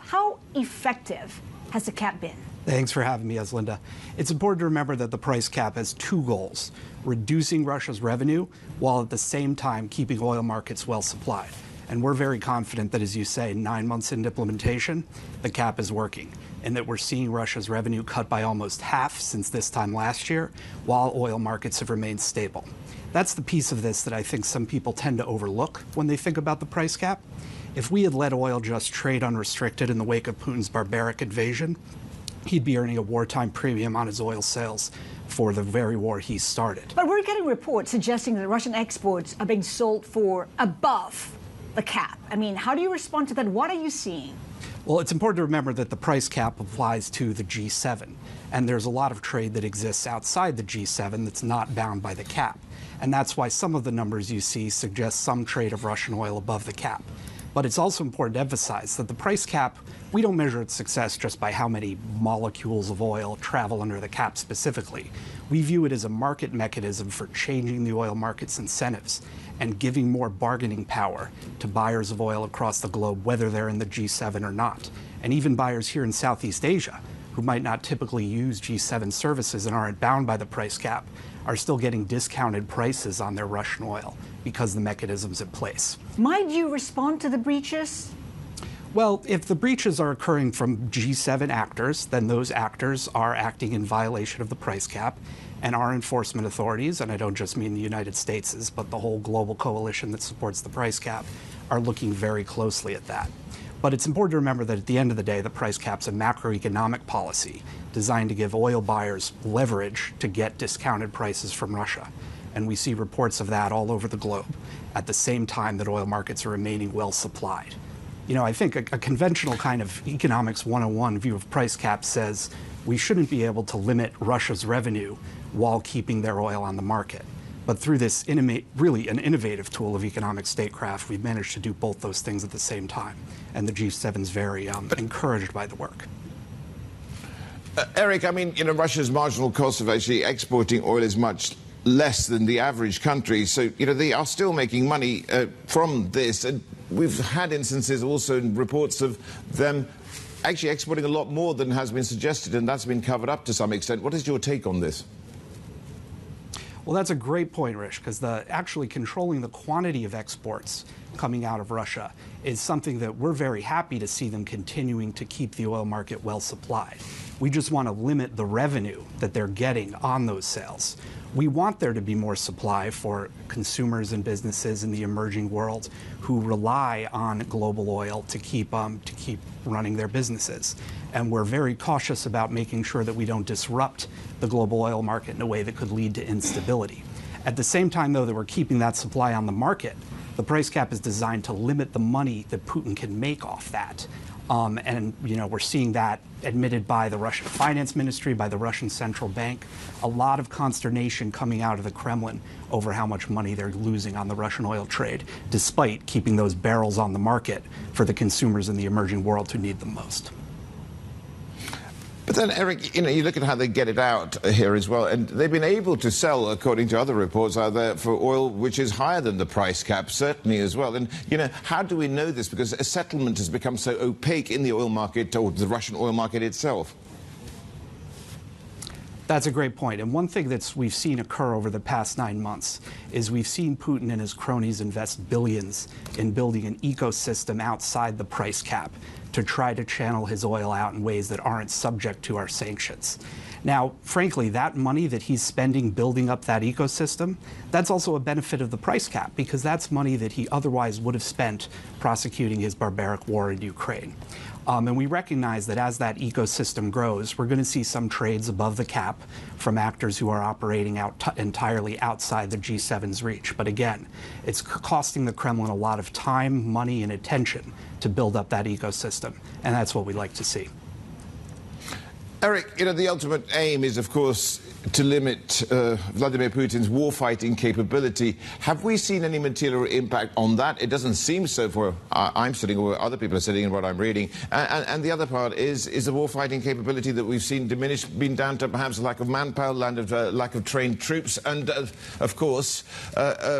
How effective has the cap been? Thanks for having me, Haslinda. It's important to remember that the price cap has two goals: reducing Russia's revenue while at the same time keeping oil markets well supplied. And we're very confident that, as you say, 9 months into implementation, the cap is working, and that we're seeing Russia's revenue cut by almost half since this time last year, while oil markets have remained stable. That's the piece of this that I think some people tend to overlook when they think about the price cap. If we had let oil just trade unrestricted in the wake of Putin's barbaric invasion, he'd be earning a wartime premium on his oil sales for the very war he started. But we're getting reports suggesting that Russian exports are being sold for above the cap. I mean, how do you respond to that? What are you seeing? Well, it's important to remember that the price cap applies to the G7, and there's a lot of trade that exists outside the G7 that's not bound by the cap. And that's why some of the numbers you see suggest some trade of Russian oil above the cap. But it's also important to emphasize that the price cap, we don't measure its success just by how many molecules of oil travel under the cap specifically. We view it as a market mechanism for changing the oil market's incentives and giving more bargaining power to buyers of oil across the globe, whether they're in the G7 or not. And even buyers here in Southeast Asia, who might not typically use G7 services and aren't bound by the price cap, are still getting discounted prices on their Russian oil because the mechanism's in place. Might you respond to the breaches? Well, if the breaches are occurring from G7 actors, then those actors are acting in violation of the price cap, and our enforcement authorities, and I don't just mean the United States', but the whole global coalition that supports the price cap, are looking very closely at that. But it's important to remember that at the end of the day, the price cap's a macroeconomic policy designed to give oil buyers leverage to get discounted prices from Russia. And we see reports of that all over the globe at the same time that oil markets are remaining well supplied. You know, I think a conventional kind of economics 101 view of price caps says we shouldn't be able to limit Russia's revenue while keeping their oil on the market. But through this really an innovative tool of economic statecraft, we've managed to do both those things at the same time. And the G7's very encouraged by the work. Eric, I mean, you know, Russia's marginal cost of actually exporting oil is much less than the average country. So, you know, they are still making money from this. And we've had instances also in reports of them actually exporting a lot more than has been suggested, and that's been covered up to some extent. What is your take on this? Well, that's a great point, Rish, because actually controlling the quantity of exports coming out of Russia is something that we're very happy to see them continuing to keep the oil market well supplied. We just want to limit the revenue that they're getting on those sales. We want there to be more supply for consumers and businesses in the emerging world who rely on global oil to keep running their businesses. And we're very cautious about making sure that we don't disrupt the global oil market in a way that could lead to instability. At the same time, though, that we're keeping that supply on the market, the price cap is designed to limit the money that Putin can make off that. And, you know, we're seeing that admitted by the Russian Finance Ministry, by the Russian Central Bank. A lot of consternation coming out of the Kremlin over how much money they're losing on the Russian oil trade, despite keeping those barrels on the market for the consumers in the emerging world who need them most. But then, Eric, you know, you look at how they get it out here as well, and they've been able to sell, according to other reports out there, for oil which is higher than the price cap, certainly as well. And, you know, how do we know this? Because a settlement has become so opaque in the oil market, or the Russian oil market itself. That's a great point. And one thing we've seen occur over the past 9 months is we've seen Putin and his cronies invest billions in building an ecosystem outside the price cap to try to channel his oil out in ways that aren't subject to our sanctions. Now, frankly, that money that he's spending building up that ecosystem, that's also a benefit of the price cap, because that's money that he otherwise would have spent prosecuting his barbaric war in Ukraine. And we recognize that as that ecosystem grows, we're going to see some trades above the cap from actors who are operating entirely outside the G7's reach. But again, it's costing the Kremlin a lot of time, money, and attention to build up that ecosystem. And that's what we'd like to see. Eric, you know, the ultimate aim is, of course, to limit Vladimir Putin's warfighting capability. Have we seen any material impact on that? It doesn't seem so for I'm sitting, or other people are sitting, and what I'm reading. And the other part is the warfighting capability that we've seen diminished, been down to perhaps lack of manpower, lack of trained troops, and, of course,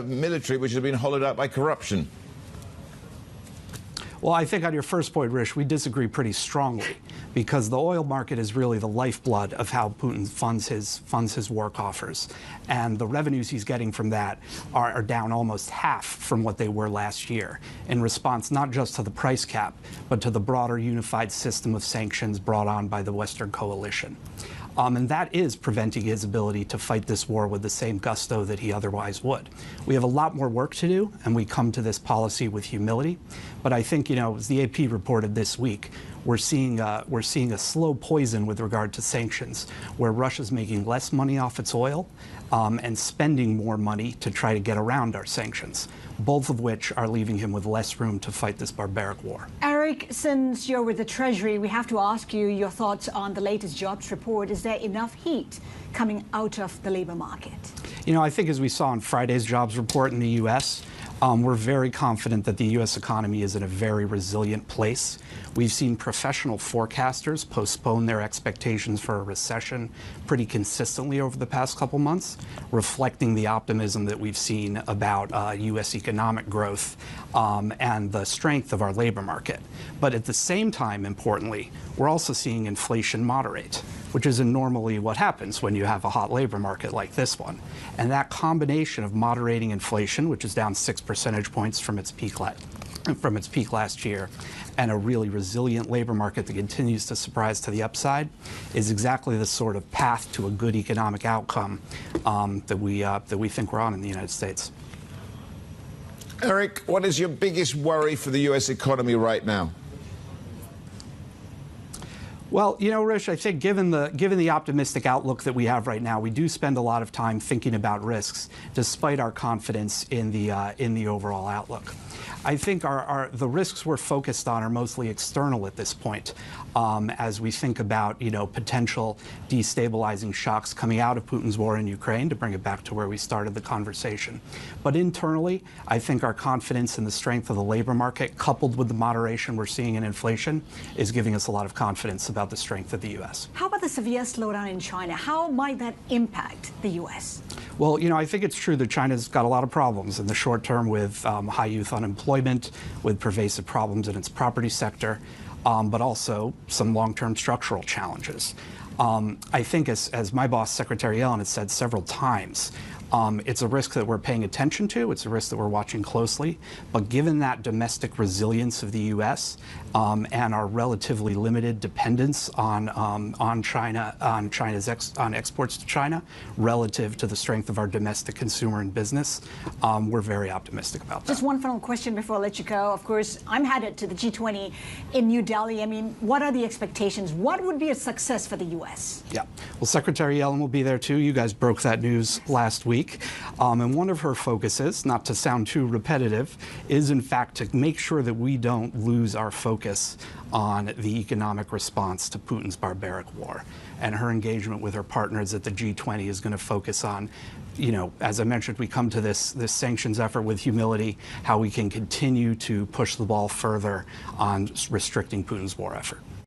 military which has been hollowed out by corruption. Well, I think on your first point, Rish, we disagree pretty strongly because the oil market is really the lifeblood of how Putin funds his war coffers. And the revenues he's getting from that are down almost half from what they were last year in response not just to the price cap, but to the broader unified system of sanctions brought on by the Western coalition. And that is preventing his ability to fight this war with the same gusto that he otherwise would. We have a lot more work to do, and we come to this policy with humility. But I think, as the AP reported this week, we're seeing a slow poison with regard to sanctions, where Russia's making less money off its oil and spending more money to try to get around our sanctions, both of which are leaving him with less room to fight this barbaric war. Eric, since you're with the Treasury, we have to ask you your thoughts on the latest jobs report. Is there enough heat coming out of the labor market? I think as we saw in Friday's jobs report in the U.S., we're very confident that the U.S. economy is in a very resilient place. We've seen professional forecasters postpone their expectations for a recession pretty consistently over the past couple months, reflecting the optimism that we've seen about U.S. economic growth and the strength of our labor market. But at the same time, importantly, we're also seeing inflation moderate, which isn't normally what happens when you have a hot labor market like this one. And that combination of moderating inflation, which is down 6 percentage points from its peak last year, and a really resilient labor market that continues to surprise to the upside, is exactly the sort of path to a good economic outcome that we think we're on in the United States. Eric, what is your biggest worry for the U.S. economy right now? Well, Rish, I think given the optimistic outlook that we have right now, we do spend a lot of time thinking about risks, despite our confidence in the overall outlook. I think the risks we're focused on are mostly external at this point, as we think about potential destabilizing shocks coming out of Putin's war in Ukraine, to bring it back to where we started the conversation. But internally, I think our confidence in the strength of the labor market, coupled with the moderation we're seeing in inflation, is giving us a lot of confidence about the strength of the U.S. How about the severe slowdown in China? How might that impact the U.S.? Well, I think it's true that China's got a lot of problems in the short term with high youth unemployment, with pervasive problems in its property sector, but also some long-term structural challenges. I think as my boss, Secretary Yellen, has said several times, it's a risk that we're paying attention to. It's a risk that we're watching closely. But given that domestic resilience of the U.S. And our relatively limited dependence on exports to China, relative to the strength of our domestic consumer and business, we're very optimistic about that. Just one final question before I let you go. Of course, I'm headed to the G20 in New Delhi. I mean, what are the expectations? What would be a success for the U.S.? Yeah. Well, Secretary Yellen will be there too. You guys broke that news last week. And one of her focuses, not to sound too repetitive, is in fact to make sure that we don't lose our focus on the economic response to Putin's barbaric war. And her engagement with her partners at the G20 is going to focus on, as I mentioned, we come to this sanctions effort with humility, how we can continue to push the ball further on restricting Putin's war effort.